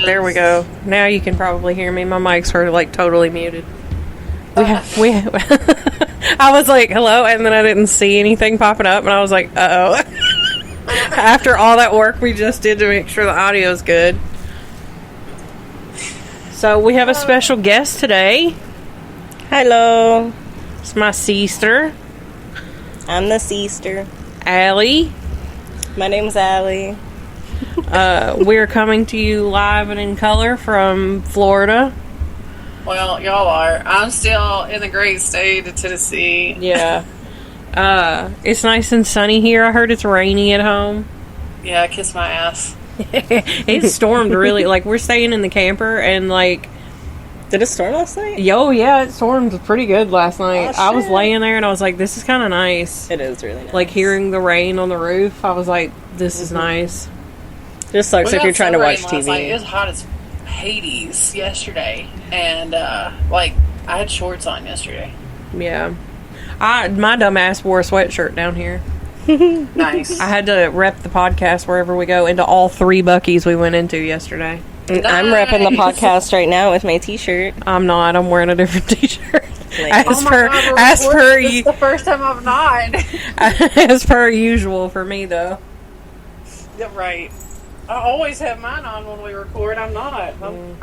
There we go. Now you can probably hear me. My mics are like totally muted. We have I was like, hello, and then I didn't see anything popping up, and I was like, uh-oh. After all that work we just did to make sure the audio is good. So we have a special guest today. Hello. It's my sister. I'm the sister. Allie. My name's Allie. We're coming to you live and in color from Florida. Well, y'all are. I'm still in the great state of Tennessee. Yeah. It's nice and sunny here. I heard it's rainy at home. Yeah, kiss my ass. It stormed really. Like, we're staying in the camper, and like... Did it storm last night? Yo, yeah, it stormed pretty good last night. Oh, I was laying there, and I was like, this is kind of nice. It is really nice. Like, hearing the rain on the roof, I was like, this is nice. Just sucks if you're trying to watch TV. It was hot as Hades yesterday, and I had shorts on yesterday. Yeah. My dumb ass wore a sweatshirt down here. Nice. I had to rep the podcast wherever we go into all 3 Buc-ee's we went into yesterday. Nice. I'm repping the podcast right now with my t-shirt. I'm not. I'm wearing a different t-shirt. It's the first time I'm not. As per usual for me, though. Yeah, right. I always have mine on when we record. I'm not. I'm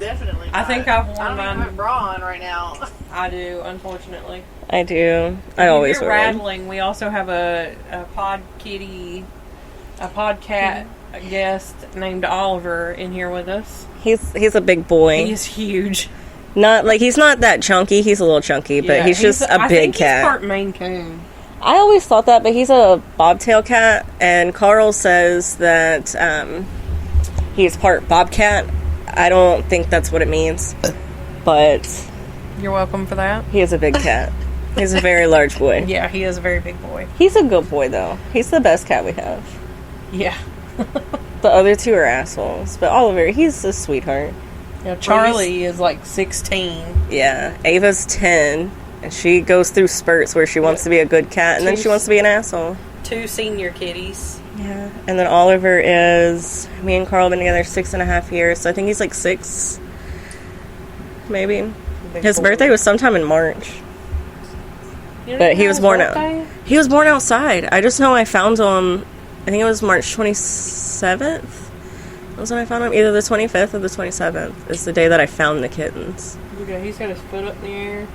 definitely not. I think I've worn mine. I don't even have a bra on right now. I do, unfortunately. I do. I always wear wear rattling. We also have a podcat guest named Oliver in here with us. He's a big boy. He's huge. He's not that chunky. He's a little chunky, but he's just a big cat. He's part Maine Coon. I always thought that, but he's a bobtail cat, and Carl says that he's part bobcat. I don't think that's what it means, but you're welcome for that. He is a big cat. He's a very large boy. Yeah, he is a very big boy. He's a good boy, though. He's the best cat we have. Yeah. The other 2 are assholes, but Oliver, he's a sweetheart. Yeah, Charlie is like 16. Yeah, Ava's 10. And she goes through spurts where she wants to be a good cat, and then she wants to be an asshole. 2 senior kitties. Yeah. And then Oliver is... Me and Carl have been together 6.5 years, so I think he's like 6. Maybe. His birthday was sometime in March. But he was born out. He was born outside. I just know I found him... I think it was March 27th. That was when I found him. Either the 25th or the 27th is the day that I found the kittens. Okay, he's got his foot up in the air.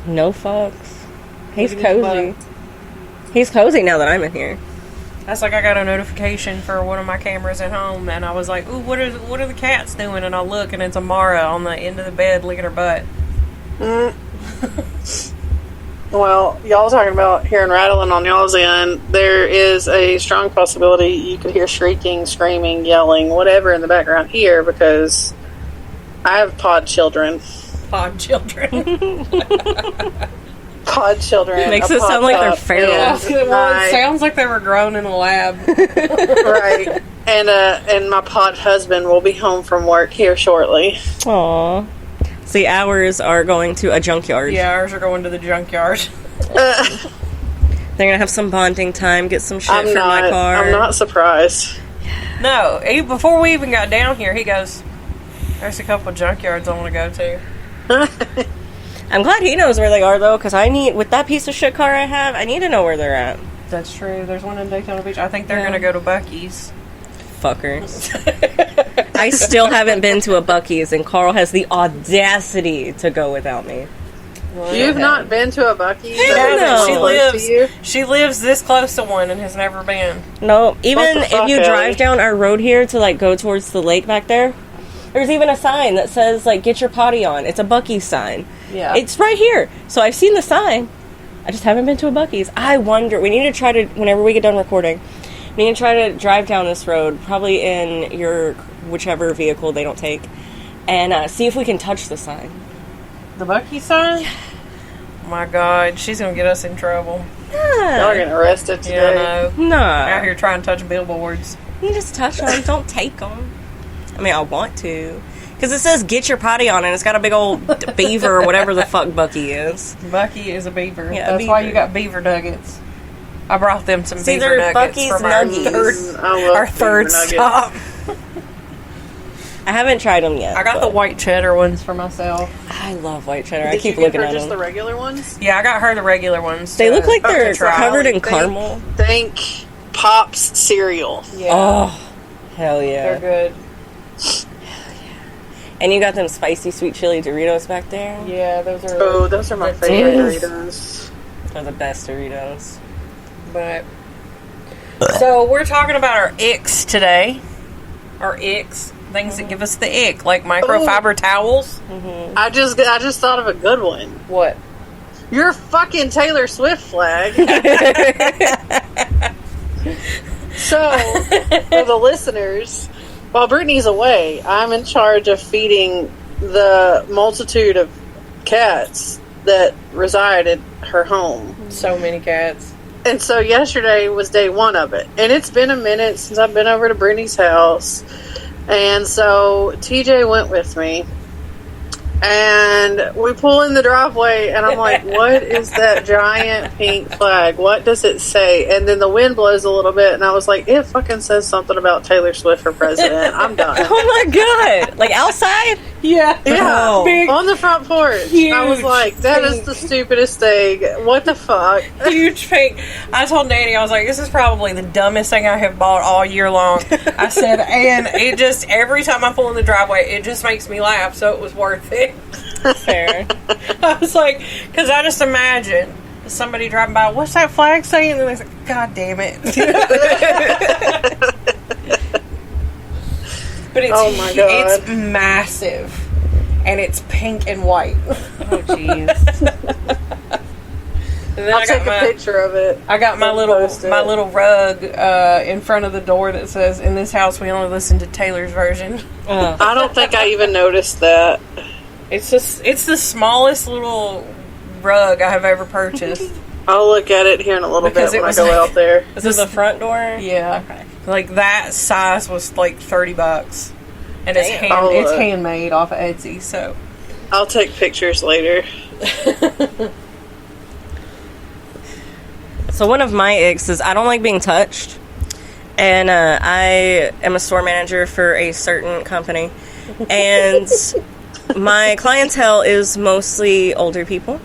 No fucks. He's cozy. He's cozy now that I'm in here. That's like I got a notification for one of my cameras at home, and I was like, ooh, what are the cats doing? And I look, and it's Amara on the end of the bed licking her butt. Well, y'all talking about hearing rattling on y'all's end. There is a strong possibility you could hear shrieking, screaming, yelling, whatever in the background here, because I have pod children. Pod children. Pod children. Makes it sound like they're feral. Yeah, well, it sounds like they were grown in a lab. Right. And my pod husband will be home from work here shortly. Aww. See, ours are going to a junkyard. Yeah, ours are going to the junkyard. They're going to have some bonding time, get some shit for my car. I'm not surprised. No, before we even got down here, he goes, there's a couple of junkyards I want to go to. I'm glad he knows where they are, though, because with that piece of shit car I have, I need to know where they're at. That's true. There's one in Daytona Beach. I think they're going to go to Buc-ee's. Fuckers. I still haven't been to a Buc-ee's, and Carl has the audacity to go without me. Well, you've not been to a Buc-ee's? No. She lives this close to one and has never been. No, even if you drive down our road here to, go towards the lake back there, there's even a sign that says, get your potty on. It's a Buc-ee's sign. Yeah. It's right here. So I've seen the sign. I just haven't been to a Buc-ee's. I wonder, we need to try to, whenever we get done recording, we need to try to drive down this road, probably in your whichever vehicle they don't take, and see if we can touch the sign. The Buc-ee's sign? Yeah. Oh my God, she's going to get us in trouble. Yeah. Y'all are getting arrested today. Yeah, no. Out here trying to touch billboards. You just touch them, don't take them. I mean, I want to. Because it says, get your potty on, and it's got a big old beaver or whatever the fuck Buc-ee is. Buc-ee is a beaver. Yeah, That's beaver. why you got beaver nuggets. I brought them some See, beaver they're nuggets Buc-ee's from nuggies. our third stop. I haven't tried them yet. I got the white cheddar ones for myself. I love white cheddar. Did I keep you give looking her at just them. the regular ones? Yeah, I got her the regular ones. They look like they're to try. covered in Think- caramel. Think Pops cereal. Yeah, Oh, hell yeah. they're good. And you got them spicy sweet chili Doritos back there? Yeah, those are. Oh, those are my That's favorite it. Doritos. They're the best Doritos. But so we're talking about our icks today. Our icks, things that give us the ick, like microfiber towels. I just thought of a good one. What? Your fucking Taylor Swift flag. So, for the listeners, while Brittany's away, I'm in charge of feeding the multitude of cats that reside at her home. So many cats. And so yesterday was day one of it. And it's been a minute since I've been over to Brittany's house. And so TJ went with me. And we pull in the driveway, and I'm like, what is that giant pink flag? What does it say? And then the wind blows a little bit, and I was like, it fucking says something about Taylor Swift for president. I'm done. Oh my god! Like outside? Yeah. Yeah, Oh. Big, on the front porch. Huge I was like, that is pink. the stupidest thing. What the fuck? huge pink. I told Danny, I was like, this is probably the dumbest thing I have bought all year long. I said, and it just, every time I pull in the driveway, it just makes me laugh, so it was worth it. Fair. I was like, because I just imagine somebody driving by, what's that flag saying? And they're like, God damn it. But it's, Oh my God. it's massive. And it's pink and white. Oh jeez. And then I'll take a picture of it. I got my and little post it. rug in front of the door that says, "In this house, we only listen to Taylor's version." I don't think I even noticed that. It's the smallest little rug I have ever purchased. I'll look at it here in a little Because bit it when I was go like- out there. This is the front door? Yeah, Okay. like that size was like $30, and it's Damn. it's handmade off of Etsy. So I'll take pictures later. So one of my icks is I don't like being touched. And I am a store manager for a certain company. And my clientele is mostly older people.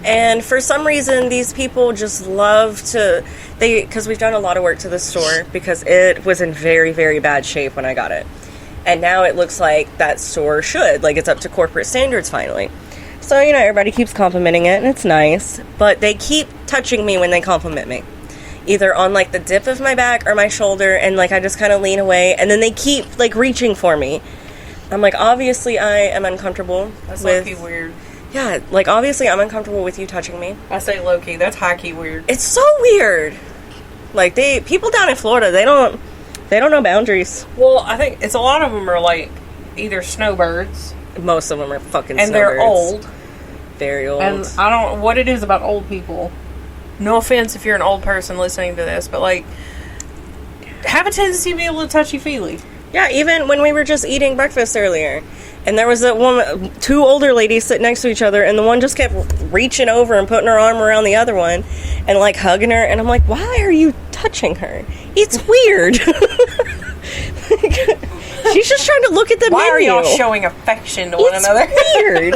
And for some reason, these people just love to... Because we've done a lot of work to the store because it was in very, very bad shape when I got it. And now it looks like that store should. Like, it's up to corporate standards finally. So, you know, everybody keeps complimenting it, and it's nice. But they keep touching me when they compliment me. Either on, like, the dip of my back or my shoulder, and, like, I just kind of lean away. And then they keep, like, reaching for me. I'm like, obviously I am uncomfortable that's with... low-key weird. Yeah, like, obviously I'm uncomfortable with you touching me. I say low-key. That's high-key weird. It's so weird. Like, people down in Florida, they don't know boundaries. Well, I think it's a lot of them are like either snowbirds, Most of them are fucking and they're snowbirds. old. Very old. And I don't know what it is about old people. No offense if you're an old person listening to this, but like, have a tendency to be a little touchy-feely. Yeah, even when we were just eating breakfast earlier, and there was that woman, two older ladies sitting next to each other, and the one just kept reaching over and putting her arm around the other one, and like hugging her, and I'm like, why are you touching her? It's weird. She's just trying to look at the Why are menu. y'all showing affection to one It's another? weird.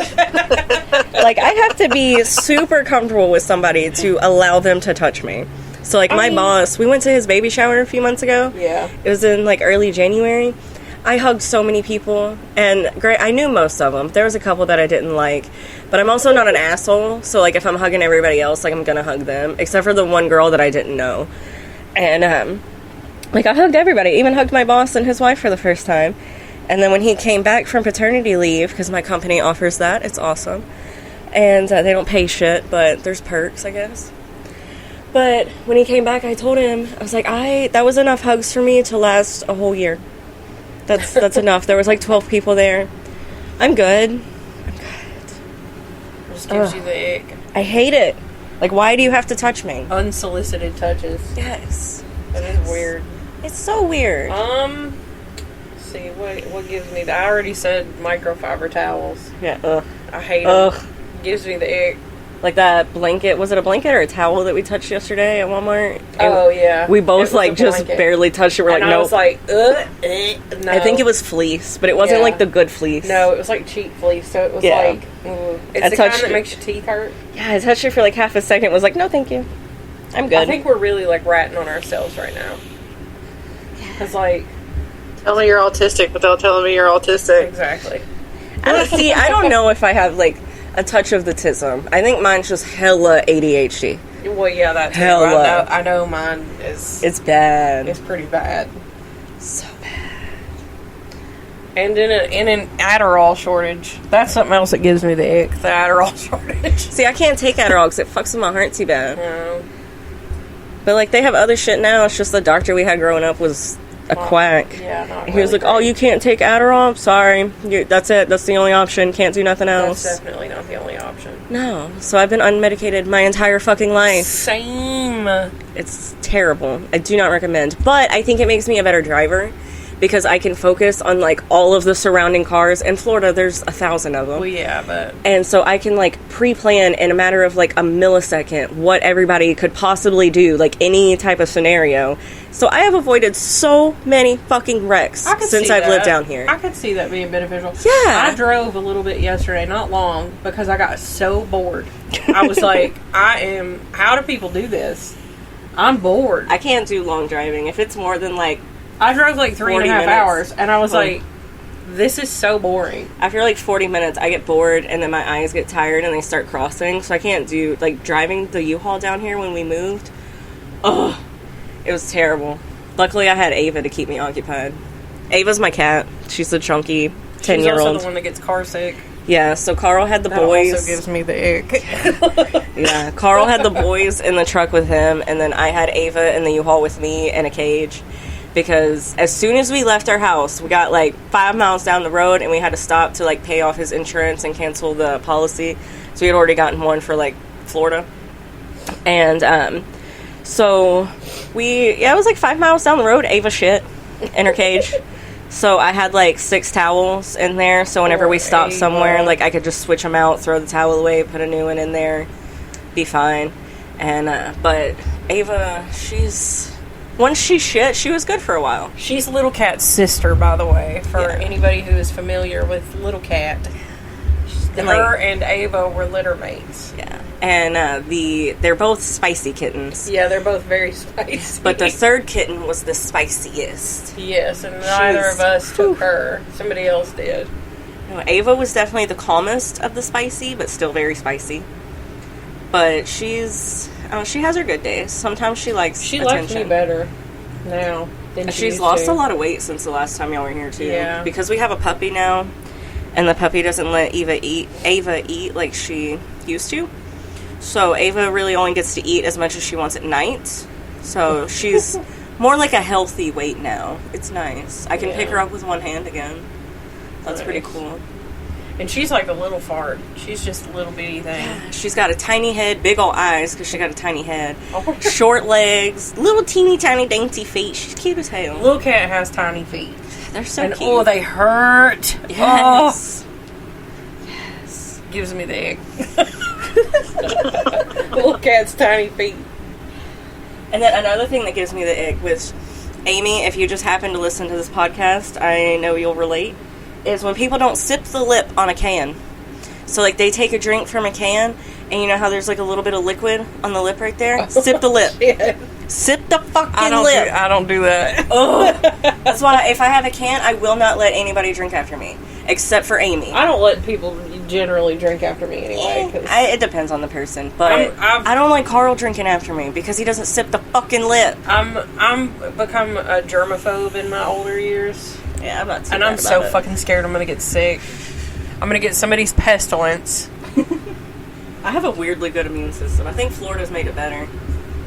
Like, I have to be super comfortable with somebody to allow them to touch me. So, like, my boss, we went to his baby shower a few months ago. Yeah. It was in, like, early January. I hugged so many people, and great, I knew most of them. There was a couple that I didn't like, but I'm also not an asshole, so, like, if I'm hugging everybody else, like, I'm gonna hug them, except for the one girl that I didn't know. And, like, I hugged everybody, even hugged my boss and his wife for the first time. And then when he came back from paternity leave, because my company offers that, it's awesome. And they don't pay shit, but there's perks, I guess. But when he came back, I told him, I was like, that was enough hugs for me to last a whole year. That's enough. There was like 12 people there. I'm good. It just gives you the ick. I hate it. Like, why do you have to touch me? Unsolicited touches. Yes. That is weird. It's so weird. Let's see, what gives me that? I already said microfiber towels. Yeah. Ugh. I hate them. Ugh. Gives me the ick. Like that blanket, was it a blanket or a towel that we touched yesterday at Walmart? Oh, yeah. We both, like, just barely touched it. We're like, no. nope. I was like, no. I think it was fleece, but it wasn't, like, the good fleece. No, it was, like, cheap fleece, so it was, like, it's the kind that makes your teeth hurt. Yeah, I touched it for, like, half a second, was like, no, thank you. I'm good. I think we're really, like, ratting on ourselves right now. Because, like... Tell me you're autistic without telling me you're autistic. Exactly. See, I don't know if I have, like, a touch of the tism. I think mine's just hella ADHD. Well, yeah, that too. Hella. I know mine is... It's bad. It's pretty bad. So bad. And in an Adderall shortage. That's something else that gives me the ick. The Adderall shortage. See, I can't take Adderall because it fucks with my heart too bad. No. But, like, they have other shit now. It's just the doctor we had growing up was a quack. Yeah, not He was like, oh, you can't take Adderall? I'm sorry. That's it. That's the only option. Can't do nothing else. That's definitely not the only option. No. So I've been unmedicated my entire fucking life. Same. It's terrible. I do not recommend. But I think it makes me a better driver because I can focus on, like, all of the surrounding cars. In Florida, there's 1,000 of them. Well, yeah, but... And so I can, like, pre-plan in a matter of, like, a millisecond what everybody could possibly do, like, any type of scenario. So I have avoided so many fucking wrecks since I've lived down here. I could see that being beneficial. Yeah. I drove a little bit yesterday, not long, because I got so bored. I was like, how do people do this? I'm bored. I can't do long driving. If it's more than, like... I drove like 3.5 hours, and I was like, this is so boring. After like 40 minutes, I get bored, and then my eyes get tired, and they start crossing, so I can't do, like, driving the U-Haul down here when we moved. Ugh. It was terrible. Luckily, I had Ava to keep me occupied. Ava's my cat. She's the chunky 10-year-old. She's also the one that gets car sick. Yeah, so Carl had the boys. That also gives me the ick. Yeah, Carl had the boys in the truck with him, and then I had Ava in the U-Haul with me in a cage. Because as soon as we left our house, we got like 5 miles down the road and we had to stop to like pay off his insurance and cancel the policy. So we had already gotten one for like Florida. And so it was like 5 miles down the road, Ava shit in her cage. So I had like 6 towels in there. So whenever we stopped somewhere, like I could just switch them out, throw the towel away, put a new one in there, be fine. And but Ava, once she shit, she was good for a while. She's Little Cat's sister, by the way, for anybody who is familiar with Little Cat. Her and Ava were litter mates. Yeah. And they're both spicy kittens. Yeah, they're both very spicy. But the third kitten was the spiciest. Yes, and neither of us took her. Somebody else did. No, Ava was definitely the calmest of the spicy, but still very spicy. But she has her good days. Sometimes she likes attention. Likes me better now than she's lost a lot of weight since the last time y'all were here, too. Yeah. Because we have a puppy now, and the puppy doesn't let Ava eat like she used to. So Ava really only gets to eat as much as she wants at night. So she's more like a healthy weight now. It's nice. I can pick her up with one hand again. That's pretty cool. And she's like a little fart. She's just a little bitty thing. She's got a tiny head, big old eyes, because she got a tiny head. Short legs, little teeny tiny dainty feet. She's cute as hell. Little Cat has tiny feet. They're so cute. Oh, they hurt. Yes. Oh. Yes. Gives me the ick. Little Cat's tiny feet. And then another thing that gives me the ick with Amy, if you just happen to listen to this podcast, I know you'll relate, is when people don't sip the lip on a can. So, like, they take a drink from a can, and you know how there's, like, a little bit of liquid on the lip right there? Sip the lip. Shit. Sip the fucking lip. I don't do that. Ugh. That's why, if I have a can, I will not let anybody drink after me. Except for Amy. I don't let people generally drink after me anyway. It depends on the person. But I don't like Carl drinking after me, because he doesn't sip the fucking lip. I'm become a germaphobe in my older years. Yeah, I'm not too And I'm so fucking scared I'm going to get sick. I'm going to get somebody's pestilence. I have a weirdly good immune system. I think Florida's made it better.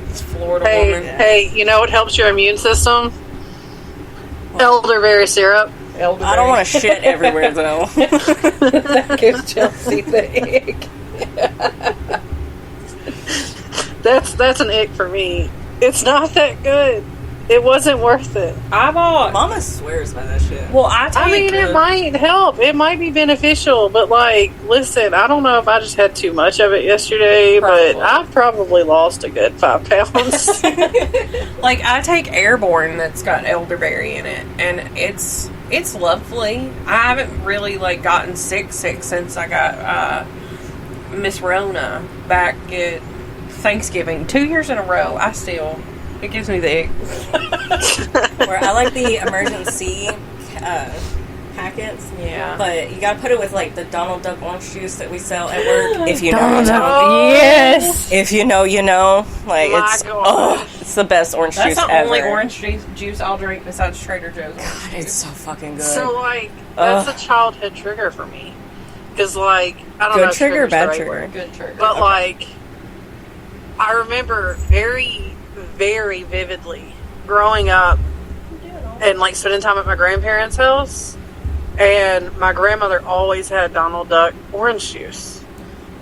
It's Florida woman. Hey, you know what helps your immune system? Elderberry syrup. Elderberry. I don't want to shit everywhere, though. That gives Chelsea the ick. That's an ick for me. It's not that good. It wasn't worth it. I bought. Mama swears by that shit. Well, I mean, it might help. It might be beneficial, but like, listen, I don't know if I just had too much of it yesterday, but I've probably lost a good 5 pounds. Like, I take Airborne that's got elderberry in it, and it's lovely. I haven't really like gotten sick since I got Miss Rona back at Thanksgiving 2 years in a row. It gives me the ick. Where I like the emergency packets. Yeah. But you gotta put it with like the Donald Duck orange juice that we sell at work. If you know, Donald you know. Duck. Yes. If you know, you know. Like, My it's God. it's the best orange That's juice the ever. only orange juice I'll drink besides Trader Joe's. God, it's so fucking good. So, like, that's a childhood trigger for me. Because, like, I don't Good know if trigger, trigger's bad the right trigger? word. Good trigger. But, like, I remember very, very vividly growing up and, like, spending time at my grandparents' house. And my grandmother always had Donald Duck orange juice.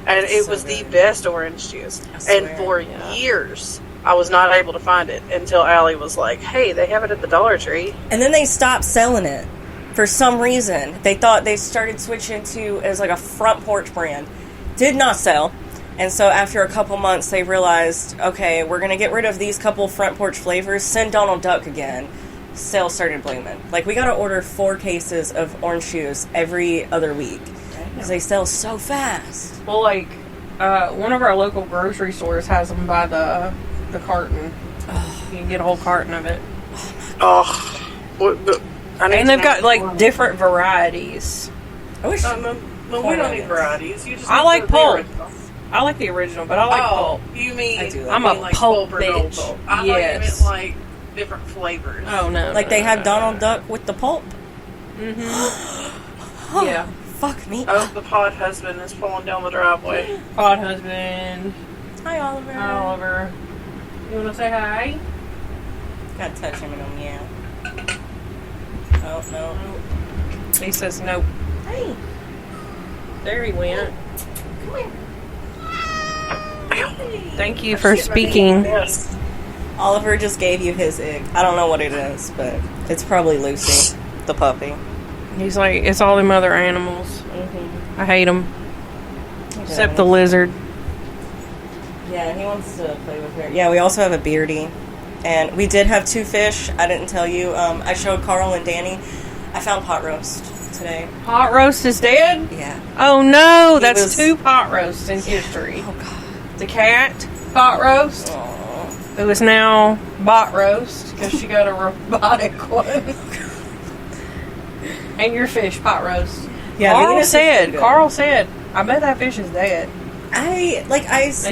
And it so was good. the best orange juice. swear, And for years, I was not able to find it until Allie was like, hey, they have it at the Dollar Tree. And then they stopped selling it for some reason. They thought they started switching to as like a front porch brand. Did not sell. And so after a couple months, they realized, okay, we're going to get rid of these couple front porch flavors, send Donald Duck again. Sales started blooming. Like, we got to order 4 cases of orange juice every other week because they sell so fast. Well, like, one of our local grocery stores has them by the carton. You can get a whole carton of it. Oh. And they've got, like, different varieties. I wish. But we don't need varieties. You just I need like the pulp. original. I like the original, but I like pulp. You mean I do like I'm you a mean like pulp or no bitch. pulp? I Yes. thought you meant like different flavors. Oh, no. Like, they have Donald Duck with the pulp. Mm-hmm. Yeah. Fuck me. Oh, the pod husband is pulling down the driveway. Pod husband. Hi, Oliver. Hi, Oliver. You want to say hi? Gotta touch him and he'll meow. Oh, no. He says nope. Hey. There he went. Come here. Thank you for speaking. Yes. Oliver just gave you his egg. I don't know what it is, but it's probably Lucy, the puppy. He's like, it's all them other animals. Mm-hmm. I hate them. Except the lizard. Yeah, he wants to play with her. Yeah, we also have a beardy. And we did have 2 fish. I didn't tell you. I showed Carl and Danny. I found pot roast today. Pot roast is dead? Yeah. Oh no, He that's was- 2 pot roasts in history. Oh, God. The cat, pot roast. Aw. It was now bot roast because she got a robotic one. And your fish, pot roast. Yeah, Carl Venus is pretty good. said, I bet that fish is dead. And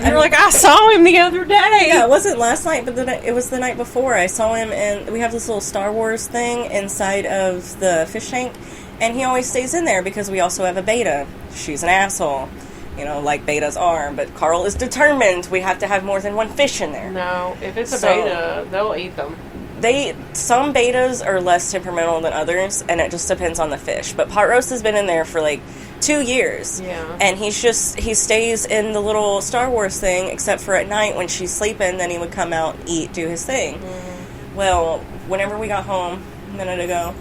you're like, I saw him the other day. Yeah, it wasn't last night, but it was the night before. I saw him, and we have this little Star Wars thing inside of the fish tank, and he always stays in there because we also have a beta. She's an asshole, like betas are, but Carl is determined we have to have more than 1 fish in there. No, if it's a So- beta, they'll eat them. Some betas are less temperamental than others, and it just depends on the fish. But pot roast has been in there for like 2 years. Yeah. And he stays in the little Star Wars thing, except for at night when she's sleeping, then he would come out, eat, do his thing. Well, whenever we got home a minute ago,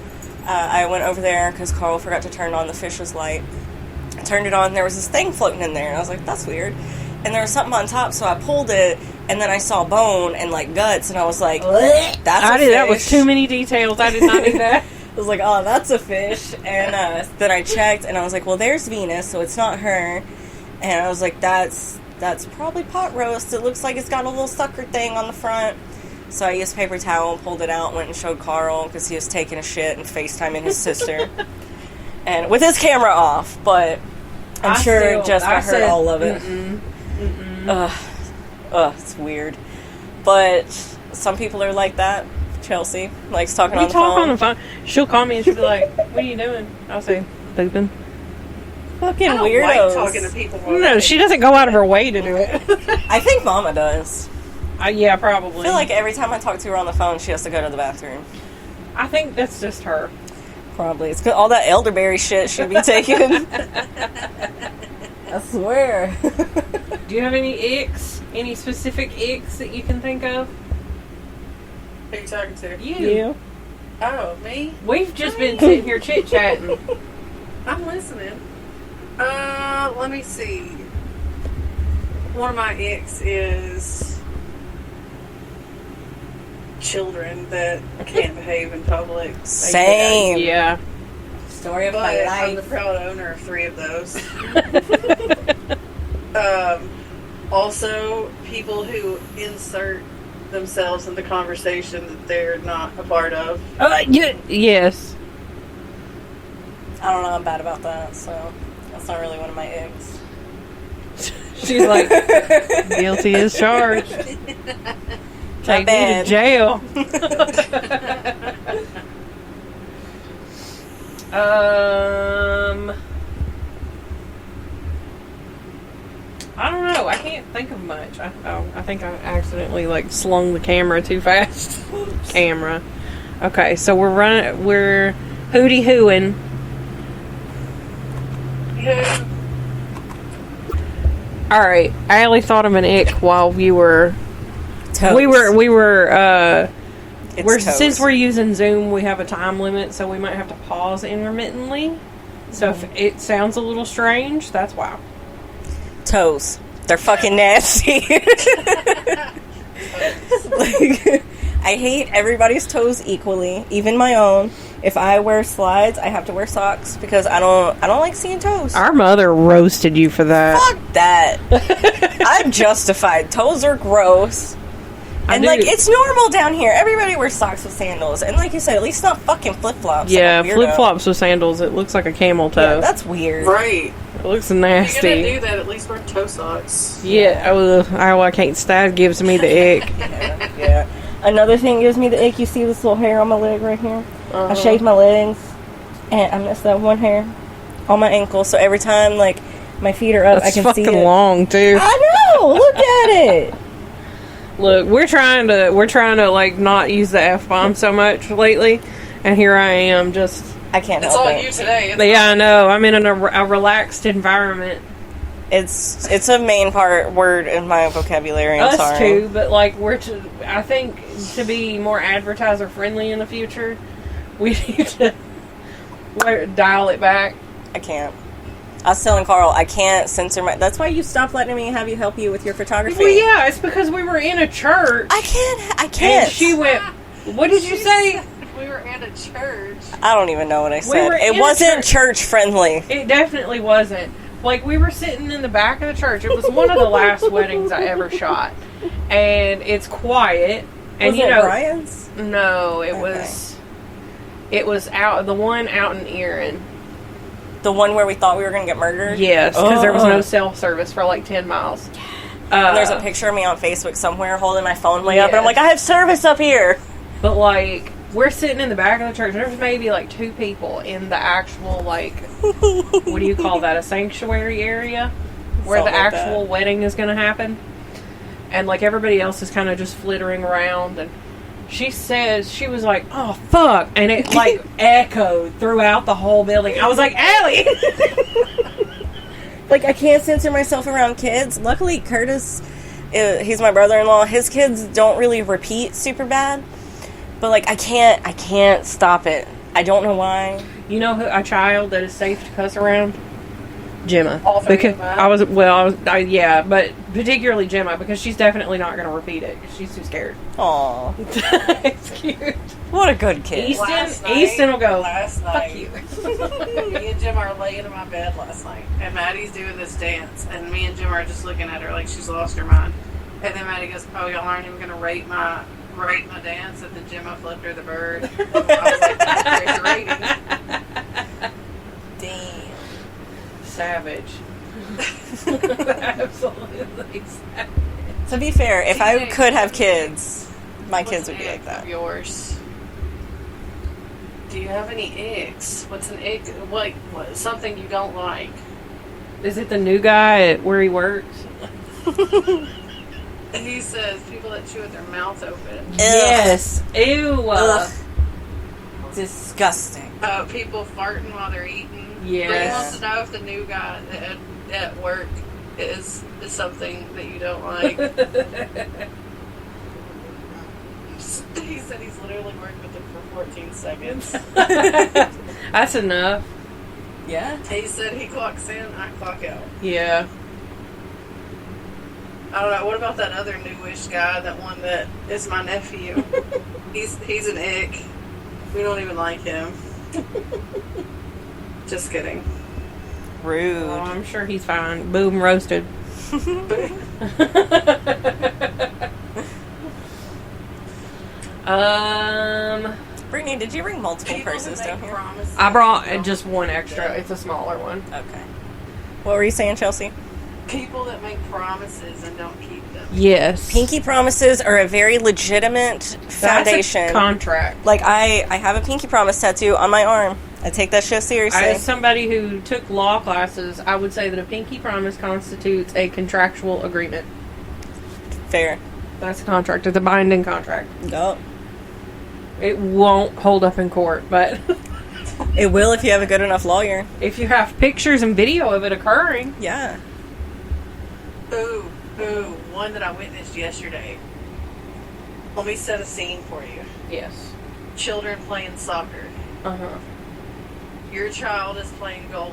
I went over there because Carl forgot to turn on the fish's light. I turned it on, and there was this thing floating in there, and I was like, that's weird. And there was something on top, so I pulled it, and then I saw bone and like guts, and I was like, that's a fish. That was too many details. I did not need that. I was like, oh, that's a fish. And then I checked, and I was like, well, there's Venus, so it's not her. And I was like, that's probably pot roast. It looks like it's got a little sucker thing on the front. So I used paper towel, pulled it out, went and showed Carl because he was taking a shit and FaceTiming his sister. And with his camera off, but I'm sure Jessica heard all of it. It's weird. But some people are like that. Chelsea likes talking on the phone. on the phone. She'll call me and she'll be like, what are you doing? I'll say, pooping. Fucking I don't weirdos. like talking to people. No, she doesn't go out of her way to do it. I think Mama does. Yeah, probably. I feel like every time I talk to her on the phone, she has to go to the bathroom. I think that's just her. Probably. It's 'cause all that elderberry shit should be taken. I swear. Do you have any icks? Any specific icks that you can think of? Who you talking to? You. Oh, me? We've just been sitting here chit-chatting. I'm listening. Let me see. One of my icks is children that can't behave in public. Same. Yeah. Story of But my I'm the life. proud owner of 3 of those. Also, people who insert themselves in the conversation that they're not a part of. Yes. I don't know, I'm bad about that, so that's not really one of my icks. She's like, guilty as charged. Take me to jail. I don't know. I can't think of much. I think I accidentally slung the camera too fast. Camera. Okay, so we're hooty hooing. Yeah. All right, Allie thought of an ick while we were. Toes. We were. It's toes. Since we're using Zoom, we have a time limit, so we might have to pause intermittently. So if it sounds a little strange, that's why. Toes. They're fucking nasty. I hate everybody's toes equally, even my own. If I wear slides, I have to wear socks because I don't like seeing toes. Our mother roasted you for that. Fuck that. I'm justified. Toes are gross. And it's normal down here. Everybody wears socks with sandals. And like you said, at least not fucking flip-flops. Yeah, like flip-flops with sandals. It looks like a camel toe. Yeah, that's weird. Right. It looks If nasty. you're gonna do that, at least wear toe socks. Yeah, I can't stand. Gives me the ick. Yeah. Another thing gives me the ick. You see this little hair on my leg right here? I shaved my legs, and I missed that one hair on my ankle. So every time, my feet are up, That's I can see it. fucking long too. I know. Look at it. Look, we're trying to not use the F-bomb so much lately, and here I am just. I can't It's help all it. you today. Yeah, I know. I'm in a relaxed environment. It's a main word in my vocabulary. I'm Us sorry. too, but I think to be more advertiser friendly in the future, we need to dial it back. I can't. I was telling Carl, I can't censor my... That's why you stopped letting me have you help you with your photography. Well, yeah, it's because we were in a church. I can't. And she went, what did you say? We were at a church. I don't even know what I said. were It in a wasn't church. church friendly. It definitely wasn't. We were sitting in the back of the church. It was one of the last weddings I ever shot. And it's quiet. And Was it Brian's? No, it Okay. was out, the one out in Erin. The one where we thought we were going to get murdered? Yes, because there was no cell service for 10 miles. And there's a picture of me on Facebook somewhere holding my phone way up, and I'm Yeah. like, I have service up here. But we're sitting in the back of the church. There's maybe 2 people in the actual what do you call that? A sanctuary area where Something the like actual that. wedding is going to happen. And everybody else is kind of just flittering around. And she says, she was like, oh fuck, and it echoed throughout the whole building. I was like, Allie. I can't censor myself around kids. Luckily, Curtis, he's my brother-in-law. His kids don't really repeat super bad. But I can't stop it. I don't know why. You know a child that is safe to cuss around? Gemma. All three Because of them? yeah, but particularly Gemma, because she's definitely not going to repeat it. She's too scared. Aw, It's cute. what a good kid. Easton will go, Last fuck night, you. me and Jim are laying in my bed last night, and Maddie's doing this dance, and me and Jim are just looking at her like she's lost her mind. And then Maddie goes, "Oh, y'all aren't even going to rate my dance?" And then Gemma flipped her the bird. I was like, "That's great rating." Damn. Savage. Absolutely savage. To be fair, if I could have kids, my kids would be like Of that. yours. Do you have any icks? What's an ick? What something you don't like? Is it the new guy at where he works? He says people that chew with their mouth open. Yes. Ew. Ugh. Disgusting. People farting while they're eating. Yes. But he wants to know if the new guy at work is something that you don't like. He said he's literally worked with them for 14 seconds. That's enough. Yeah. He said he clocks in, I clock out. Yeah. I don't know. What about that other newish guy? That one that is my nephew. He's an ick. We don't even like him. Just kidding. Rude. Oh, I'm sure he's fine. Boom, roasted. Brittany, did you bring multiple purses down here? I brought just one extra. It's a smaller one. Okay. What were you saying, Chelsea? People that make promises and don't keep them. Yes. Pinky promises are a very legitimate foundation. That's a contract. Like, I have a pinky promise tattoo on my arm. I take that shit seriously. As somebody who took law classes, I would say that a pinky promise constitutes a contractual agreement. Fair. That's a contract. It's a binding contract. Yup. It won't hold up in court, but it will if you have a good enough lawyer. If you have pictures and video of it occurring. Yeah. Ooh, one that I witnessed yesterday. Let me set a scene for you. Yes. Children playing soccer. Uh-huh. Your child is playing goalie.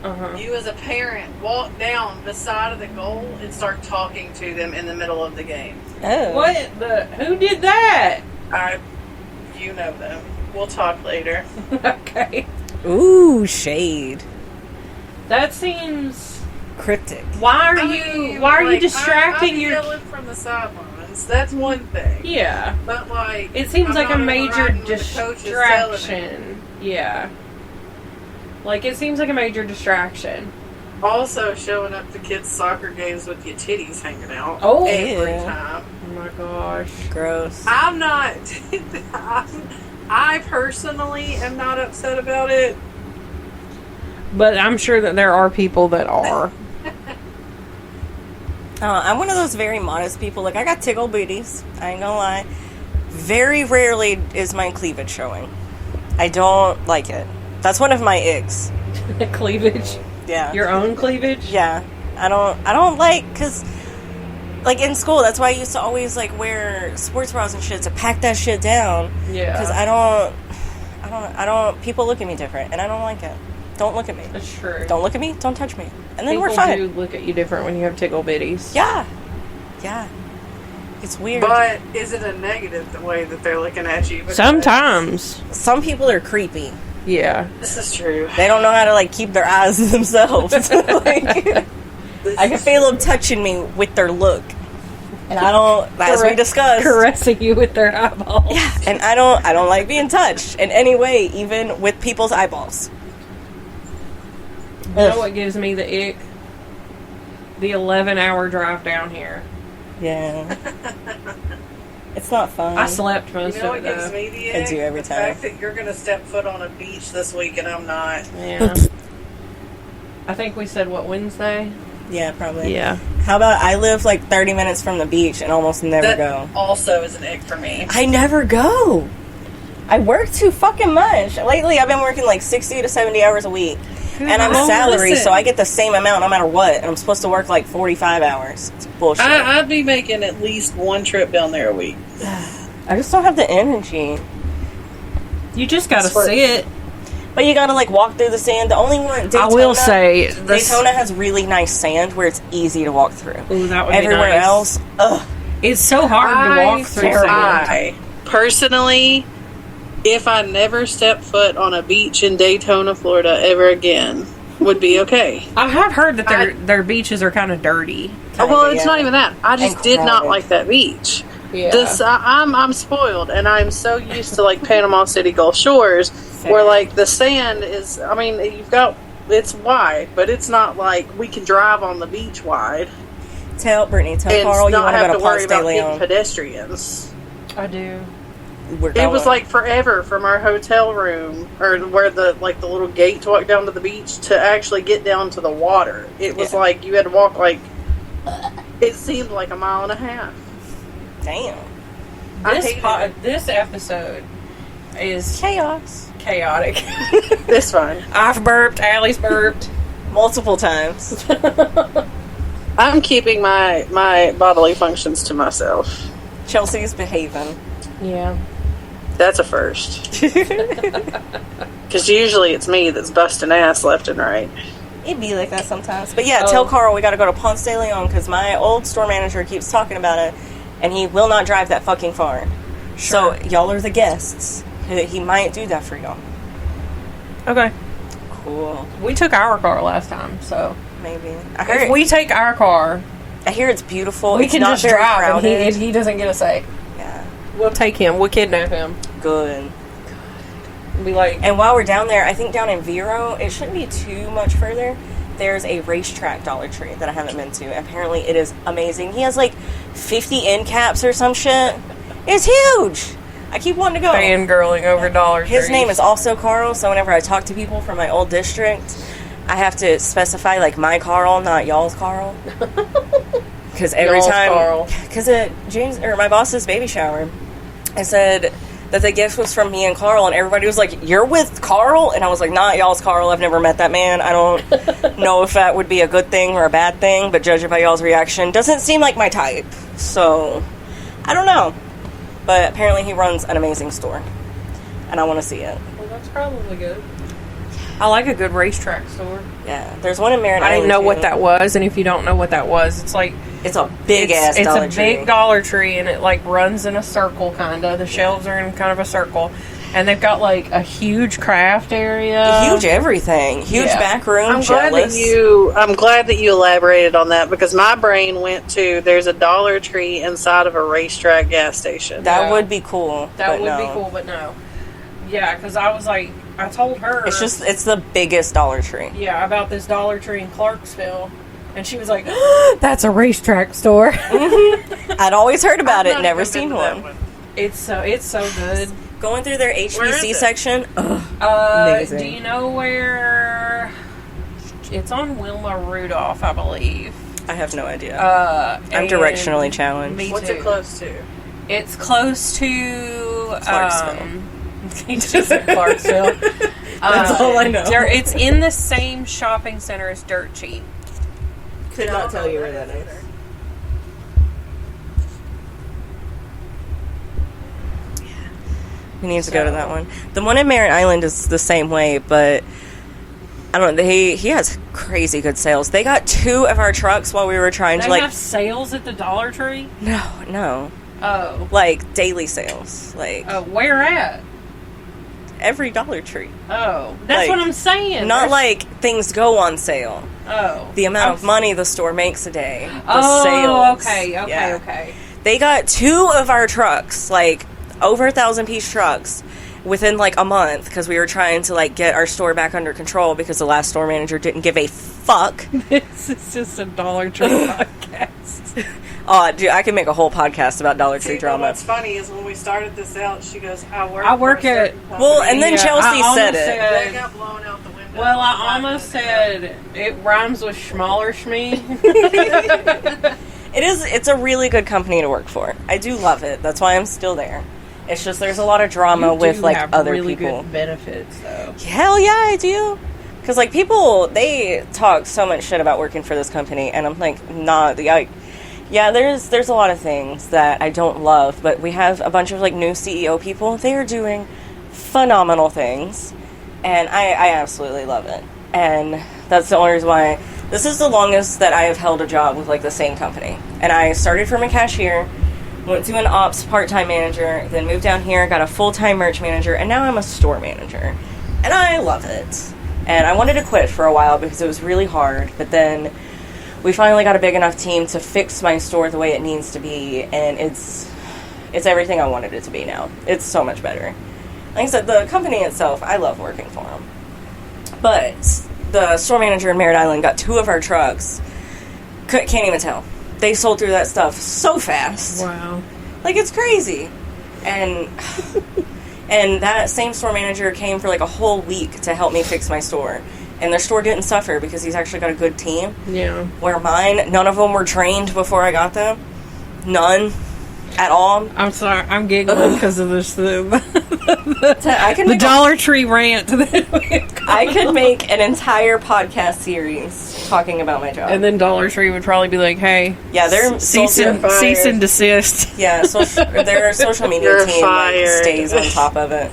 Uh-huh. You as a parent walk down beside of the goal and start talking to them in the middle of the game. Oh. What the? Who did that? You know them. We'll talk later. Okay. Ooh, shade. That seems cryptic. Why are you distracting your yelling from the sidelines? That's one thing. Yeah. But like it seems like a major riding distraction. Yeah. Like it seems like a major distraction. Also showing up to kids' soccer games with your titties hanging out. Oh, every time. Oh my gosh. Gross. I'm not. I personally am not upset about it. But I'm sure that there are people that are. I'm one of those very modest people. Like, I got tickle booties. I ain't gonna lie. Very rarely is my cleavage showing. I don't like it. That's one of my icks. Cleavage? Yeah. Your own cleavage? Yeah. I don't like, because, like, in school, that's why I used to always, like, wear sports bras and shit to pack that shit down. Yeah. Because people look at me different, and I don't like it. Don't look at me. That's true. Don't look at me, don't touch me. And then people we're fine. do look at you different when you have tickle bitties. Yeah. Yeah. It's weird. But is it a negative the way that they're looking at you? Because sometimes. Some people are creepy. Yeah. This is true. They don't know how to, like, keep their eyes to themselves. Like, I can feel them touching me with their look. And I don't, as we discussed, caressing you with their eyeballs. Yeah, and I don't like being touched in any way, even with people's eyeballs. You know what gives me the ick? The 11-hour drive down here. Yeah. It's not fun. I slept most You know of what it, gives though. me the ick? I do every the time. fact that you're going to step foot on a beach this week and I'm not. Yeah. I think we said, Wednesday? Yeah, probably. Yeah. How about I live like 30 minutes from the beach and almost never go? Also is an ick for me. I never go. I work too fucking much. Lately, I've been working like 60 to 70 hours a week. And I'm salary, so I get the same amount no matter what. And I'm supposed to work like 45 hours. It's bullshit. I'd be making at least one trip down there a week. I just don't have the energy. You just gotta see it. But you gotta like walk through the sand. The only one Daytona, I will say Daytona has really nice sand where it's easy to walk through. Ooh, that would Everywhere be nice. else, ugh. It's so hard to walk through sand. Personally, if I never step foot on a beach in Daytona, Florida ever again, would be okay. I have heard that their beaches are kind of dirty. Well, it's not even that. I just did not like that beach. Yeah. I'm spoiled, and I'm so used to like Panama City Gulf Shores, where like the sand is. I mean, it's wide, but it's not like we can drive on the beach wide. Tell Brittany, tell and Carl you not want to have go to to worry Ponce de about hitting Leon. pedestrians. I do. It was like forever from our hotel room, or where the little gate to walk down to the beach, to actually get down to the water. It was like you had to walk like it seemed like a mile and a half. Damn. This episode is chaotic. It's fine. I've burped. Allie's burped multiple times. I'm keeping my bodily functions to myself. Chelsea's behaving. Yeah. That's a first. Because usually it's me that's busting ass left and right. It'd be like that sometimes. But yeah, tell Carl we got to go to Ponce de Leon because my old store manager keeps talking about it, and he will not drive that fucking far. Sure. So y'all are the guests. He might do that for y'all. Okay. Cool. We took our car last time, so Maybe. if we take our car, I hear it's beautiful. we It's can not just very drive, crowded. and he doesn't get a say. Yeah. We'll take him. We'll kidnap him. Good. We'll be like, And while we're down there, I think down in Vero, it shouldn't be too much further. There's a racetrack Dollar Tree that I haven't been to. Apparently, it is amazing. He has like 50 end caps or some shit. It's huge. I keep wanting to go. fangirling over Dollar Tree. His name is also Carl, so whenever I talk to people from my old district, I have to specify like my Carl, not y'all's Carl. Because every Y'all's time, Carl. because at James or my boss's baby shower, I said that the gift was from me and Carl, and everybody was like, "You're with Carl?" And I was like, "Not y'all's Carl. I've never met that man. I don't know if that would be a good thing or a bad thing, but judging by y'all's reaction, doesn't seem like my type. So I don't know." But apparently, he runs an amazing store, and I want to see it. Well, that's probably good. I like a good racetrack store. Yeah, there's one in Merritt I didn't Island, know too. what that was, and if you don't know what that was, it's like It's a big ass it's Dollar a Tree. big Dollar Tree, and it like runs in a circle, kind of. The shelves are in kind of a circle, and they've got like a huge craft area, Huge everything, huge Yeah. back room. I'm glad that you elaborated on that because my brain went to there's a Dollar Tree inside of a racetrack gas station. That Yeah. would be cool. That but would no. be cool, but no. Yeah, because I was like, I told her. It's the biggest Dollar Tree. Yeah, about this Dollar Tree in Clarksville. And she was like, that's a racetrack store. I'd always heard about I've it, not never even been seen to that one. It's so good. Going through their Where is HBC it? section. Do Amazing. you know where? It's on Wilma Rudolph, I believe. I have no idea. I'm and directionally challenged. Me What's too. it close to? It's close to Clarksville. He just said Clarksville. That's all I know. It's in the same shopping center as Dirt Cheap. Could not tell you where that is. We need to go to that one. The one in Merritt Island is the same way, but I don't know. He has crazy good sales. They got 2 of our trucks while we were trying They to like. have sales at the Dollar Tree? No, Oh. like daily sales, like Where at? every Dollar Tree. Oh. That's Like, what I'm saying. Not There's- like things go on sale. Oh. The amount of money the store makes a day. The Oh, sales. okay. Yeah. Okay. They got 2 of our trucks, like over 1,000-piece trucks, within like a month because we were trying to like get our store back under control because the last store manager didn't give a fuck. This is just a Dollar Tree podcast. Oh, dude, I can make a whole podcast about Dollar Tree See, drama. what's funny is when we started this out, she goes, I work I for a at- certain company." Well, and then Yeah, Chelsea I said almost it. That got blown out the window. Well, I almost said it rhymes with schmaller schmee. It's a really good company to work for. I do love it. That's why I'm still there. It's just there's a lot of drama with like have other really people. good benefits, though. Hell yeah, I do. Because like people, they talk so much shit about working for this company, and I'm like, nah. Yeah, there's a lot of things that I don't love, but we have a bunch of like new CEO people. They are doing phenomenal things, and I absolutely love it. And that's the only reason why this is the longest that I have held a job with like the same company. And I started from a cashier, went to an ops part-time manager, then moved down here, got a full-time merch manager, and now I'm a store manager. And I love it. And I wanted to quit for a while because it was really hard, but then we finally got a big enough team to fix my store the way it needs to be, and it's everything I wanted it to be now. It's so much better. Like I said, the company itself, I love working for them. But the store manager in Merritt Island got 2 of our trucks. Can't even tell. They sold through that stuff so fast. Wow. Like, it's crazy. And and that same store manager came for like a whole week to help me fix my store. And their store didn't suffer because he's actually got a good team. Yeah. Where mine, none of them were trained before I got them. None. At all. I'm sorry. I'm giggling because of this. I can The make Dollar Tree rant. I could make an entire podcast series talking about my job. And then Dollar Tree would probably be like, "Hey, yeah, they're cease and desist." Yeah, their social media You're team stays on top of it.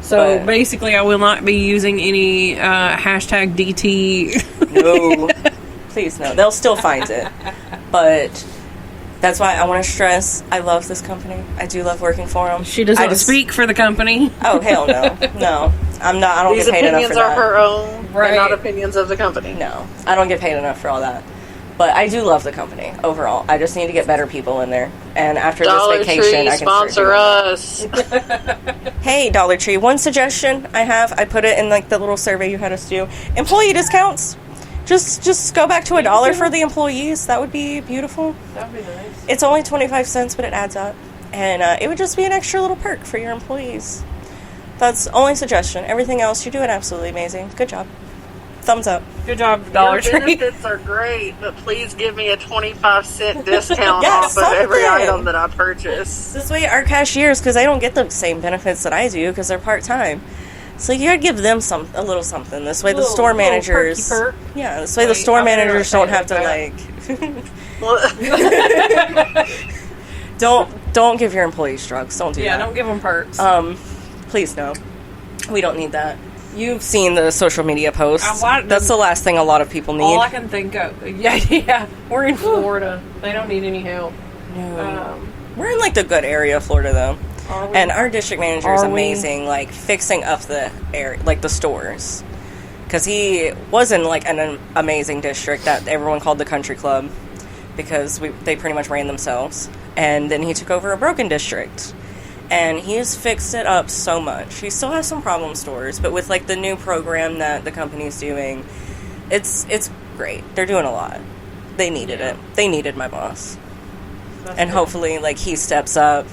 So basically, I will not be using any hashtag DT. No, please no. They'll still find it, but that's why I want to stress. I love this company. I do love working for them. She doesn't speak for the company. Oh hell no, no. I'm not. I don't These get paid enough for that. opinions are her own, Right. and not opinions of the company. No, I don't get paid enough for all that. But I do love the company overall. I just need to get better people in there. And after Dollar this vacation, Tree, I can start sponsor doing us. that. Hey, Dollar Tree, one suggestion I put it in like the little survey you had us do. Employee discounts. Just go back to $1 for the employees. That would be beautiful. That'd be nice. It's only 25 cents, but it adds up. And it would just be an extra little perk for your employees. That's only suggestion. Everything else, you're doing absolutely amazing. Good job. Thumbs up. Good job, Dollar Your Tree. benefits are great, but please give me a 25-cent discount Yeah, off of every something. item that I purchase. This way, our cashiers, because they don't get the same benefits that I do because they're part-time. So you gotta give them a little something. This way, the store managers, perky perk. yeah. This way, the Wait, store I'll never managers say don't it have to Well, don't give your employees drugs. Don't do Yeah, that. don't give them perks. Please no. We don't need that. You've seen the social media posts. That's the last thing a lot of people need. All I can think of. Yeah. We're in Florida. They don't need any help. No. We're in like the good area of Florida though. And our district manager is Are we? amazing, like fixing up the area, like the stores. Because he was in like an amazing district that everyone called the country club because they pretty much ran themselves. And then he took over a broken district. And he's fixed it up so much. He still has some problem stores, but with like the new program that the company's doing, it's great. They're doing a lot. They needed it. They needed my boss. And hopefully like he steps up,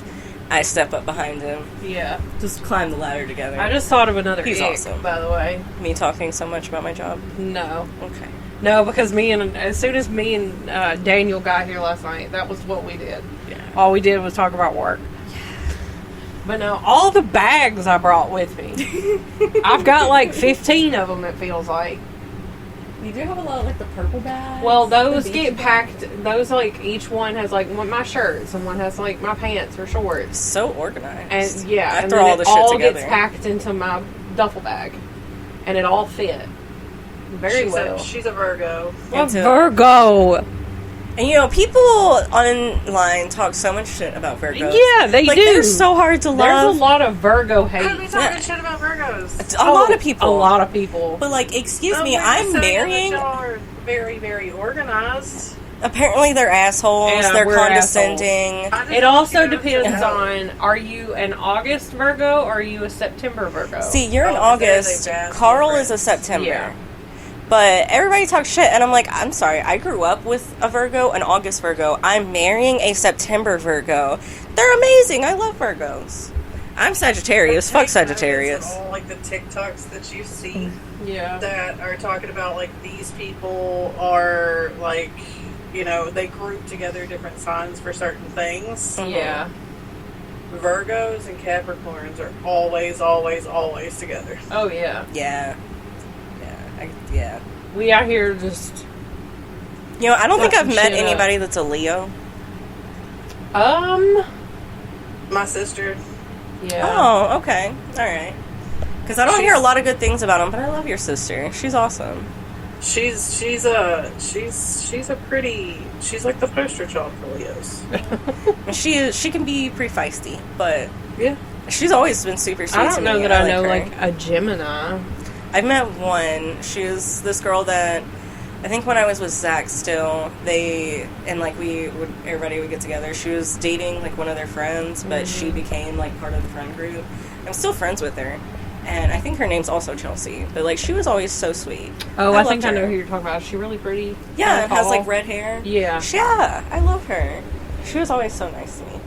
I step up behind him. Yeah. Just climb the ladder together. I just thought of another He's ick, awesome. by the way. Me talking so much about my job. No. Okay. No, because as soon as me and Daniel got here last night, that was what we did. Yeah. All we did was talk about work. But no, all the bags I brought with me. I've got like 15 of them, it feels like. You do have a lot of like the purple bags. Well, those get packed. Those like each one has like my shirts, and one has like my pants or shorts. So organized. And yeah, I and throw then all the it shit all together. gets packed into my duffel bag, and it all fit very well. She's a Virgo. A Virgo. And you know, people online talk so much shit about Virgos. Yeah, they like, do. They're so hard to love. There's a lot of Virgo hate. How do we talking shit about Virgos? A lot of people. A lot of people. But like, excuse me, They're I'm saying marrying. that y'all are very, very organized. Apparently, they're assholes. Yeah, they're we're condescending. It also depends on, are you an August Virgo or are you a September Virgo? See, you're in Oh, August. they're Carl different. is a September. Yeah. But everybody talks shit, and I'm like, I'm sorry. I grew up with a Virgo, an August Virgo. I'm marrying a September Virgo. They're amazing. I love Virgos. I'm Sagittarius. Fuck Sagittarius. All like the TikToks that you see Yeah. that are talking about like these people are like, you know, they group together different signs for certain things. Yeah. Virgos and Capricorns are always, always, always together. Oh, yeah. Yeah. Yeah. We out here just, You know, I don't think I've Fucking met shit up. anybody that's a Leo. My sister. Yeah. Oh, okay. Alright. Because I don't hear a lot of good things about them, but I love your sister. She's awesome. She's like the poster child for Leos. She can be pretty feisty, but Yeah. she's always been super sweet I to don't me. know that I know her. like a Gemini. I've met one. She was this girl that I think when I was with Zach still, everybody would get together. She was dating like one of their friends, but she became like part of the friend group. I'm still friends with her. And I think her name's also Chelsea. But like she was always so sweet. Oh, I think loved I know her. who you're talking about. Is she really pretty? Yeah, Kinda has tall? like red hair. Yeah. Yeah, I love her. She was always so nice to me.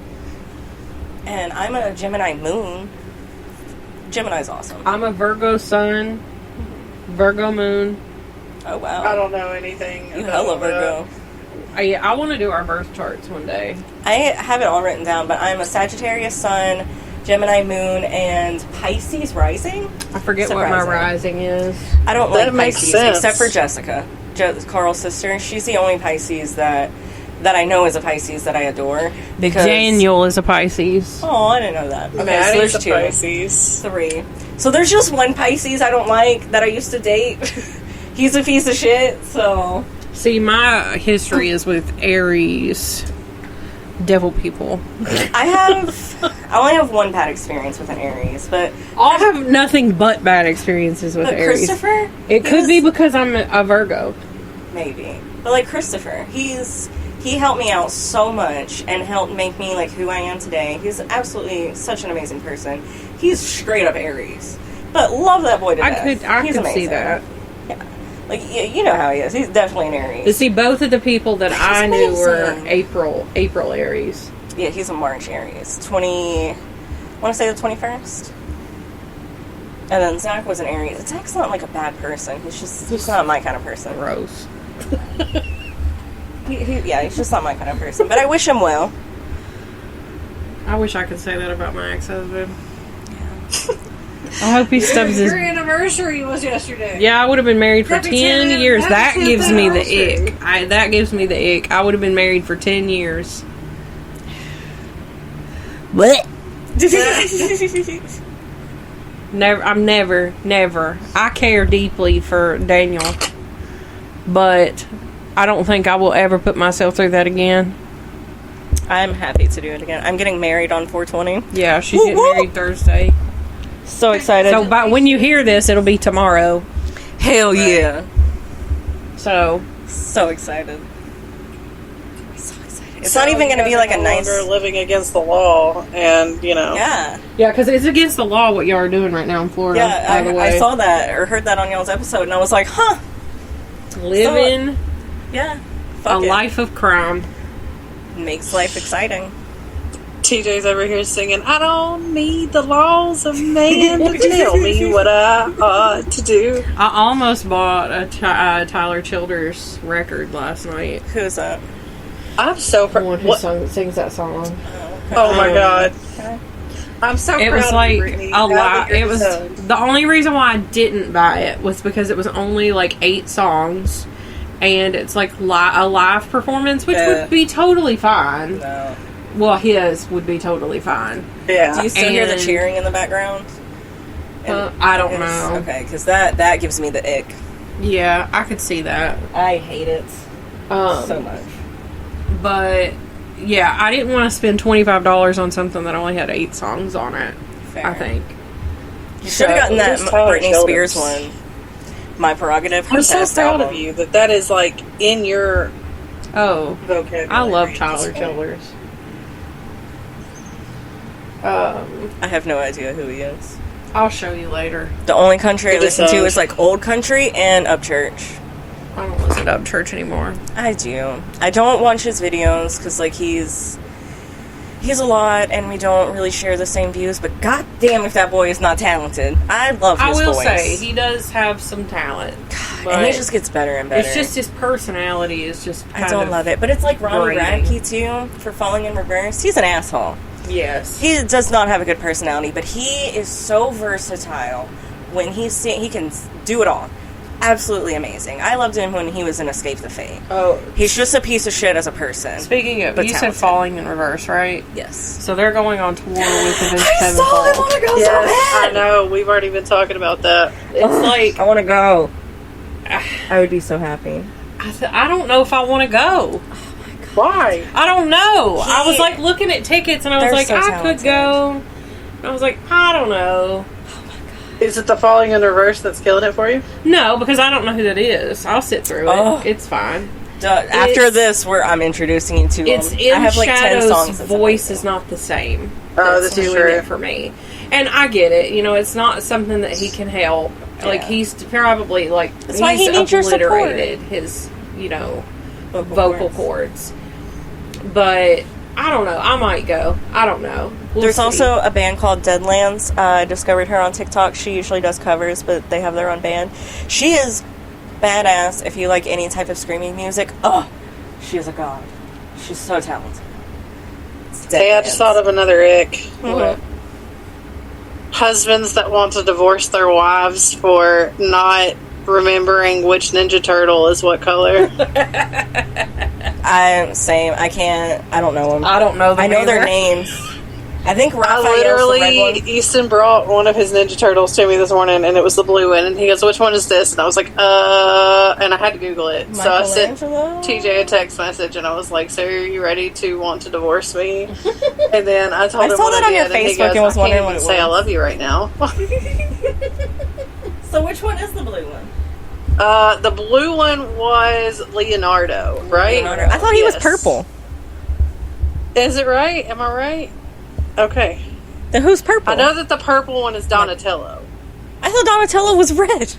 And I'm a Gemini moon. Gemini's awesome. I'm a Virgo sun, Virgo moon. Oh wow. I don't know anything. You about hella Virgo. I want to do our birth charts one day. I have it all written down, but I'm a Sagittarius sun, Gemini moon, and Pisces rising. I forget what my Surprising. rising is. I don't That like makes Pisces sense. except for Jessica. Carl's sister. She's the only Pisces that I know is a Pisces that I adore. Because Daniel is a Pisces. Oh, I didn't know that. Okay, Maddie's so a there's Pisces. 3. So there's just one Pisces I don't like that I used to date. He's a piece of shit, so... See, my history is with Aries. Devil people. I only have one bad experience with an Aries, but... I have nothing but bad experiences with Aries. Christopher? It could be because I'm a Virgo. Maybe. But, like, Christopher, he helped me out so much and helped make me, like, who I am today. He's absolutely such an amazing person. He's straight up Aries. But love that boy to death. I He's could amazing. see that. Yeah. Like, you know how he is. He's definitely an Aries. To see, both of the people that I knew were amazing. April Aries. Yeah, he's a March Aries. I want to say the 21st. And then Zach was an Aries. Zach's not, like, a bad person. He's not my kind of person. Gross. He's just not my kind of person. But I wish him well. I wish I could say that about my ex-husband. I hope he stubs his... Your anniversary was yesterday. Yeah, I would have been married for Happy 10 years. That happy gives me the anniversary. ick. That gives me the ick. I would have been married for 10 years. What? Never. I care deeply for Daniel. But I don't think I will ever put myself through that again. I'm happy to do it again. I'm getting married on 4/20. Yeah, she's getting married Thursday. So excited. So when you hear this, it'll be tomorrow. Hell yeah. So excited. It's not even going to be like a nice... living against the law, and, you know. Yeah. Yeah, because it's against the law what y'all are doing right now in Florida. Yeah, by the way. I saw that or heard that on y'all's episode, and I was like, huh. Living Yeah. a life of crime. Makes life exciting. TJ's over here singing, I don't need the laws of man to tell me what I ought to do. I almost bought a Tyler Childers record last night. Who's that? I'm so The one who proud. sings that song. Oh my god. I'm so proud It was of like you, Brittany. a Now lot. that you're It was done. the only reason why I didn't buy it was because it was only like 8 songs, and it's like a live performance, which would be totally fine. No. Well, his would be totally fine. Yeah. Do you still hear the And- cheering in the background? I don't know. Okay, because that gives me the ick. Yeah, I could see that. I hate it so much. But yeah, I didn't want to spend $25 on something that only had 8 songs on it. Fair. I think. You should have gotten that Just Tyler Britney Childers. Spears one. My Prerogative. I'm so best proud album. of you that is like in your Oh, vocabulary. I love at Tyler this point. Childers. I have no idea who he is. I'll show you later. The only country I It is listen to so- is like old country and Upchurch. I don't listen to Upchurch anymore. I do. I don't watch his videos because like he's a lot and we don't really share the same views. But goddamn, if that boy is not talented, I love his I will voice. say he does have some talent, and he just gets better and better. it's just his personality is just. I don't love it, but it's like Ronnie grating. Radke too for Falling in Reverse. He's an asshole. Yes. He does not have a good personality, but he is so versatile. When he can do it all. Absolutely amazing. I loved him when he was in Escape the Fate. Oh, He's just a piece of shit as a person. speaking of, But you said talented. Falling in Reverse, right? Yes. So they're going on tour with Avenged I saw him Sevenfold. want to go Yes, so I bad. know. We've already been talking about that. It's like I want to go. I would be so happy. I don't know if I want to go. Why? I don't know. I was He- like looking at tickets and I was They're like, so I could talented. go. And I was like, I don't know. Is it the falling in reverse that's killing it for you? No, because I don't know who that is. I'll sit through it. Oh. It's fine. After It's- this, where I'm introducing you to It's him, in I have like 10 Shadow's songs. that's voice amazing. is not the same. Oh, That's this is doing true. it for me. And I get it. You know, it's not something that he can help. Like, Yeah. he's probably, like, That's why he needs your support. obliterated his, you know, vocal cords. But, I don't know. I might go. I don't know. We'll There's see. also a band called Deadlands. I discovered her on TikTok. She usually does covers, but they have their own band. She is badass if you like any type of screaming music. Oh, she is a god. She's so talented. It's Hey, I just thought of another ick. Mhm. Husbands that want to divorce their wives for not remembering which Ninja Turtle is what color. Same. I don't know them. I don't know them I know their either. names. I think I Raphael's the red one. Easton brought one of his Ninja Turtles to me this morning, and it was the blue one. And he goes, "Which one is this?" And I was like, and I had to Google it. So I sent Michelangelo? TJ a text message, and I was like, "So are you ready to want to divorce me?" And then I told I him saw what that I on your did, and he Facebook goes, and was "I wondering can't what even it say I was." love you right now." So which one is the blue one? The blue one was Leonardo, right? Leonardo. I thought he was Yes. purple. Is it right? Am I right? Okay. Then who's purple? I know that the purple one is Donatello. I thought Donatello was red.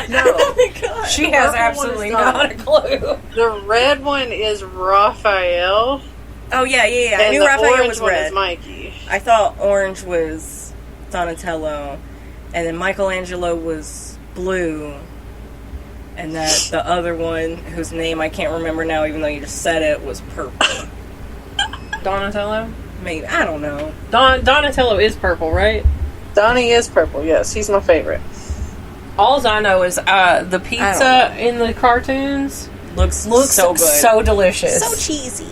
No. Oh my god. She has purple one absolutely is not a clue. The red one is Raphael. Oh yeah. I And knew the Raphael orange was one red. is Mikey. I thought orange was Donatello, and then Michelangelo was blue, and that the other one, whose name I can't remember now, even though you just said it, was purple. Donatello? Maybe, I don't know. Donatello is purple, right? Donnie is purple, yes. He's my favorite. All I know is the pizza in the cartoons Looks so good, so delicious. so cheesy.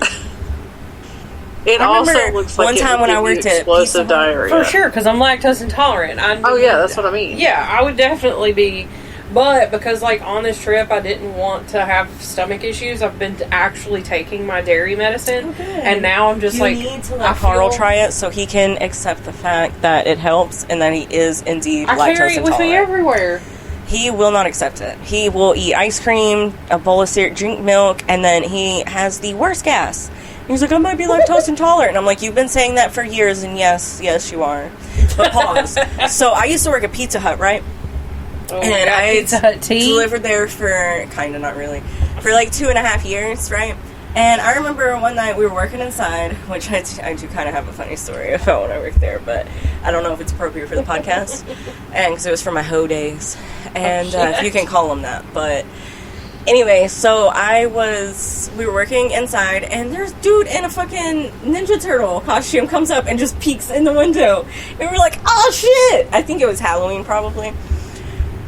It I also remember looks like one it time would when I give you worked at explosive Pizza Hut. diarrhea. For sure, because I'm lactose intolerant. Oh yeah, that's what I mean. Yeah, I would definitely be. But because, like, on this trip, I didn't want to have stomach issues, I've been actually taking my dairy medicine. Okay. And now I'm just You like... need to I let Carl feel- try it so he can accept the fact that it helps and that he is indeed I lactose carry it with intolerant. me everywhere. He will not accept it. He will eat ice cream, a bowl of cereal, drink milk, and then he has the worst gas. He's like, I might be lactose intolerant. And I'm like, you've been saying that for years, and yes, you are. But pause. So I used to work at Pizza Hut, right? Oh, And yeah, I Pizza Hut tea. delivered there for, kind of, not really, for like 2.5 years, right? And I remember one night we were working inside, which I do kind of have a funny story about when I worked there, but I don't know if it's appropriate for the podcast. And because it was for my hoe days. And if you can call them that. But anyway, so we were working inside, and there's dude in a fucking Ninja Turtle costume comes up and just peeks in the window. And we were like, oh shit! I think it was Halloween, probably.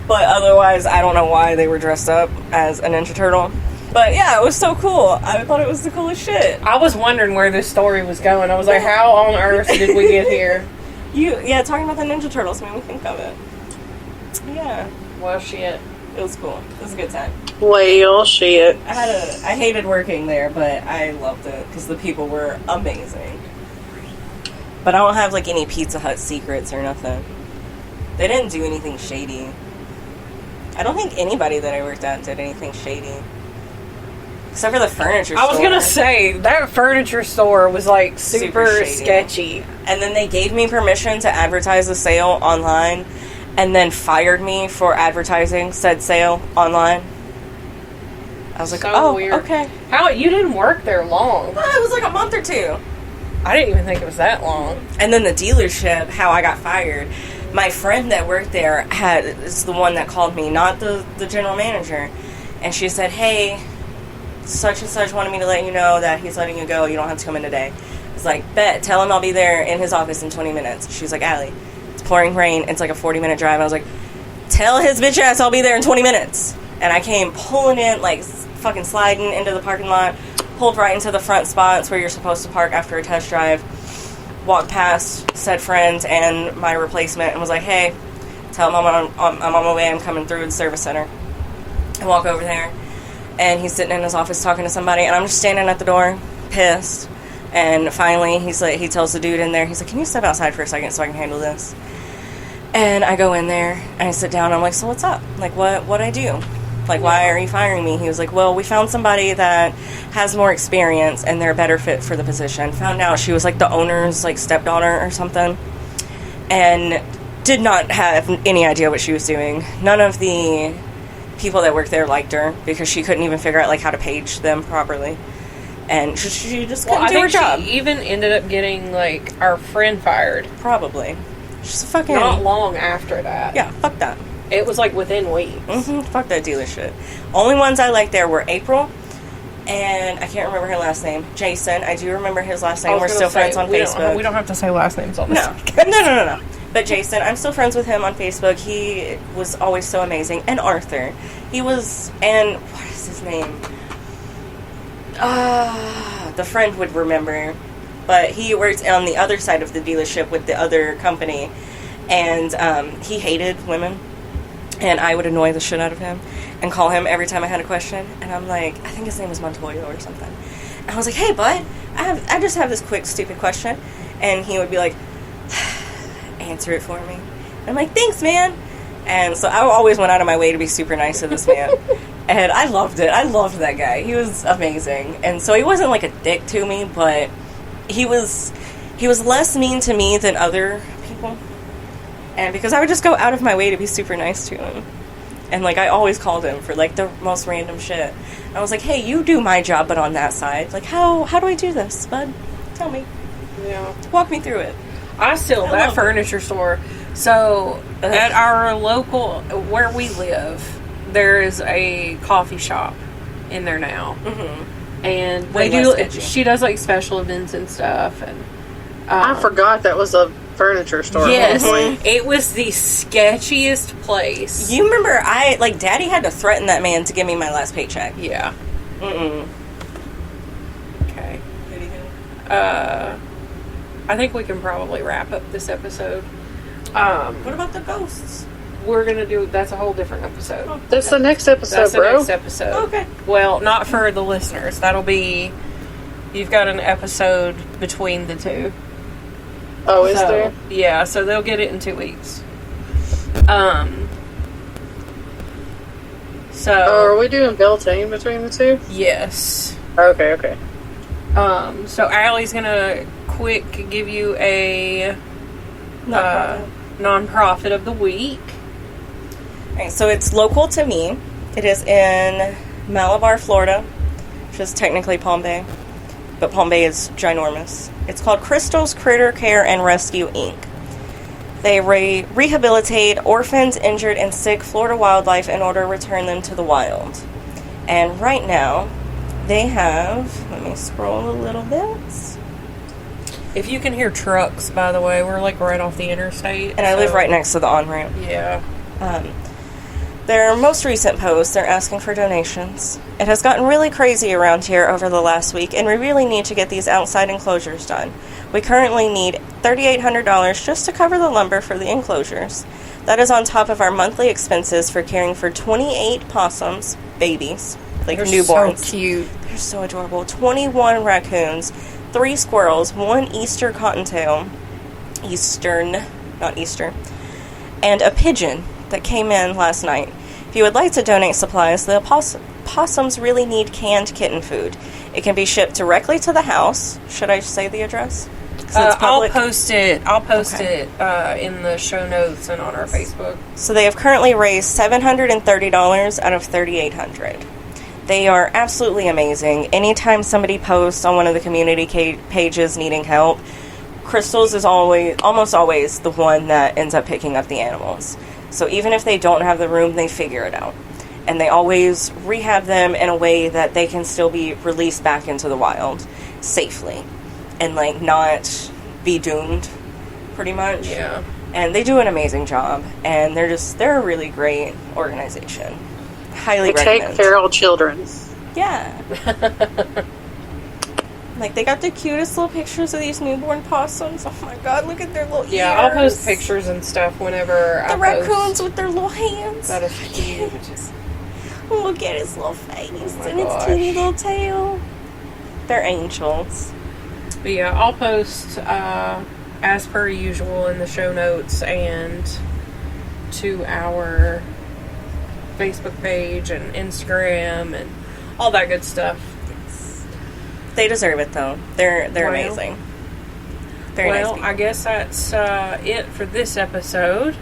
But otherwise, I don't know why they were dressed up as a Ninja Turtle. But yeah, it was so cool. I thought it was the coolest shit. I was wondering where this story was going. I was like, how on earth did we get here? Talking about the Ninja Turtles made me think of it. Yeah, Well, shit. it was cool. It was a good time. Well, shit. I hated working there, but I loved it because the people were amazing. But I don't have like any Pizza Hut secrets or nothing. They didn't do anything shady. I don't think anybody that I worked at did anything shady. Except for the furniture store. I was gonna say, that furniture store was like super shady. sketchy. And then they gave me permission to advertise the sale online, and then fired me for advertising said sale online. I was like, So oh, weird. okay. How, you didn't work there long. It was like a month or two. I didn't even think it was that long. And then the dealership, how I got fired. My friend that worked there is the one that called me, not the general manager. And she said, hey, such and such wanted me to let you know that he's letting you go. You don't have to come in today. It's like, bet, tell him I'll be there in his office in 20 minutes. She's like, Allie, it's pouring rain. It's like a 40-minute drive. I was like, tell his bitch ass I'll be there in 20 minutes. And I came pulling in, like fucking sliding into the parking lot, pulled right into the front spots where you're supposed to park after a test drive, walked past said friends and my replacement and was like, hey, tell him I'm on my way. I'm coming through the service center. I walk over there, and he's sitting in his office talking to somebody, and I'm just standing at the door, pissed. And finally, he tells the dude in there, he's like, can you step outside for a second so I can handle this? And I go in there, and I sit down, and I'm like, so what's up? Like, what'd I do? Like, why are you firing me? He was like, well, we found somebody that has more experience, and they're a better fit for the position. Found out she was, like, the owner's, like, stepdaughter or something, and did not have any idea what she was doing. None of the people that worked there liked her, because she couldn't even figure out, like, how to page them properly. And she just couldn't do her job. She even ended up getting, like, our friend fired. Probably. She's fucking... Not long after that. Yeah, fuck that. It was, like, within weeks. Fuck that dealer shit. Only ones I liked there were April and I can't remember her last name. Jason. I do remember his last name. We're still friends on Facebook. We don't have to say last names on this. No. But Jason, I'm still friends with him on Facebook. He was always so amazing. And Arthur. And what is his name? The friend would remember. But he worked on the other side of the dealership with the other company. And he hated women. And I would annoy the shit out of him and call him every time I had a question. And I'm like, I think his name was Montoya or something. And I was like, hey, bud, I just have this quick, stupid question. And he would be like, answer it for me. And I'm like, thanks, man. And so I always went out of my way to be super nice to this man. And I loved it. I loved that guy. He was amazing. And so he wasn't like a dick to me, but he was less mean to me than other people. And because I would just go out of my way to be super nice to him. And, like, I always called him for, like, the most random shit. And I was like, hey, you do my job, but on that side. Like, how do I do this, bud? Tell me. Yeah. Walk me through it. That furniture store. So, at our local, where we live, there is a coffee shop in there now. Mm-hmm. And she does, like, special events and stuff. And I forgot that was a furniture store. Yes, it was the sketchiest place. You remember, Daddy had to threaten that man to give me my last paycheck. Yeah. Mm-mm. Okay. I think we can probably wrap up this episode. What about the ghosts? We're gonna that's a whole different episode. Oh, that's the next episode, bro. That's the next episode. Okay. Well, not for the listeners. That'll be, you've got an episode between the two. Oh, is there? Yeah, so they'll get it in 2 weeks. So. Oh, are we doing Beltane between the two? Yes. Okay. So Allie's gonna quick give you a non-profit of the week. Okay, so it's local to me. It is in Malabar, Florida, which is technically Palm Bay, but Palm Bay is ginormous. It's called Crystal's Critter Care and Rescue, Inc. They rehabilitate orphaned, injured, and sick Florida wildlife in order to return them to the wild. And right now, they have... Let me scroll a little bit. If you can hear trucks, by the way, we're like right off the interstate. And I live right next to the on-ramp. Yeah. Their most recent post, they're asking for donations. It has gotten really crazy around here over the last week, and we really need to get these outside enclosures done. We currently need $3,800 just to cover the lumber for the enclosures. That is on top of our monthly expenses for caring for 28 possums, babies, like newborns. So cute. They're so adorable. 21 raccoons, 3 squirrels, 1 Easter cottontail, not Easter, and a pigeon that came in last night. If you would like to donate supplies, the possums really need canned kitten food. It can be shipped directly to the house. Should I say the address? I'll post it. It in the show notes and on our Facebook. So they have currently raised $730 out of $3,800. They are absolutely amazing. Anytime somebody posts on one of the community pages needing help, Crystals is almost always the one that ends up picking up the animals. So even if they don't have the room, they figure it out. And they always rehab them in a way that they can still be released back into the wild safely. And, like, not be doomed, pretty much. Yeah. And they do an amazing job. And they're a really great organization. Highly recommend. Take feral children. Yeah. Like, they got the cutest little pictures of these newborn possums. Oh my god, look at their little ears. Yeah, I'll post pictures and stuff whenever I post. The raccoons with their little hands. That is cute. Look at his little face and its teeny little tail. They're angels. But yeah, I'll post, as per usual, in the show notes and to our Facebook page and Instagram and all that good stuff. They deserve it, though. They're amazing. Very nice people. I guess that's it for this episode.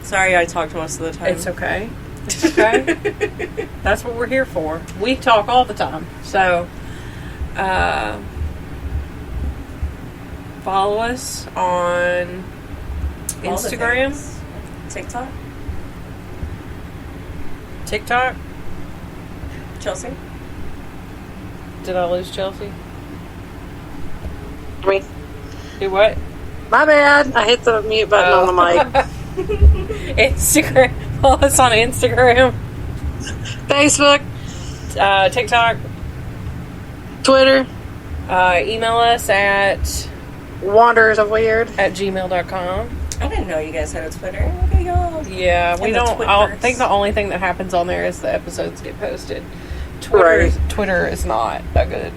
Sorry I talked most of the time. It's okay. It's okay. That's what we're here for. We talk all the time. So, follow us on Instagram. TikTok. Chelsea. Did I lose Chelsea? Me. Do what? My bad. I hit the mute button on the mic. Instagram. Follow us on Instagram, Facebook, TikTok, Twitter, email us at wanderersofweird@gmail.com. I didn't know you guys had a Twitter. Okay, y'all. Yeah, we And the don't. I Twitters. think the only thing that happens on there is the episodes get posted. Right. Twitter is not a good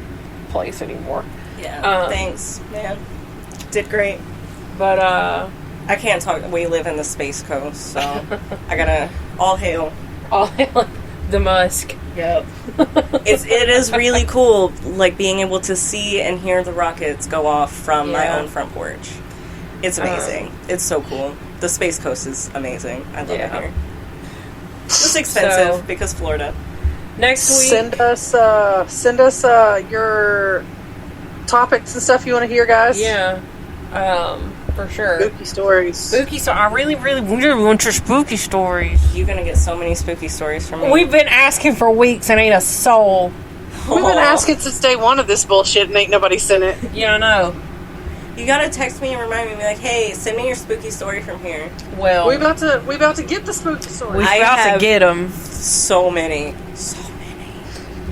place anymore. Yeah. Thanks, man. Did great. But I can't talk. We live in the Space Coast, so I gotta all hail. all the Musk. Yep. It is really cool, like being able to see and hear the rockets go off from my Yeah. own front porch. It's amazing. It's so cool. The Space Coast is amazing. I love it Yeah. here. It's expensive So- because Florida. Next week, Send us your topics and stuff you want to hear, guys. yeah, for sure. Spooky stories. Spooky story. I really want your spooky stories. You're gonna get so many spooky stories from me. We've been asking for weeks and ain't a soul. We've been asking since day one of this bullshit and ain't nobody sent it. Yeah, I know. You gotta text me and remind me, be like, hey, send me your spooky story from here. Well, We about to get the spooky story. we're I about to have- get them. So many.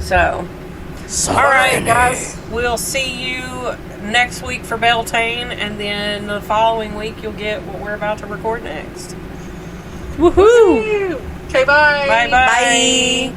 So, all right, guys. We'll see you next week for Beltane, and then the following week you'll get what we're about to record next. Woohoo! Okay, bye. Bye-bye. Bye.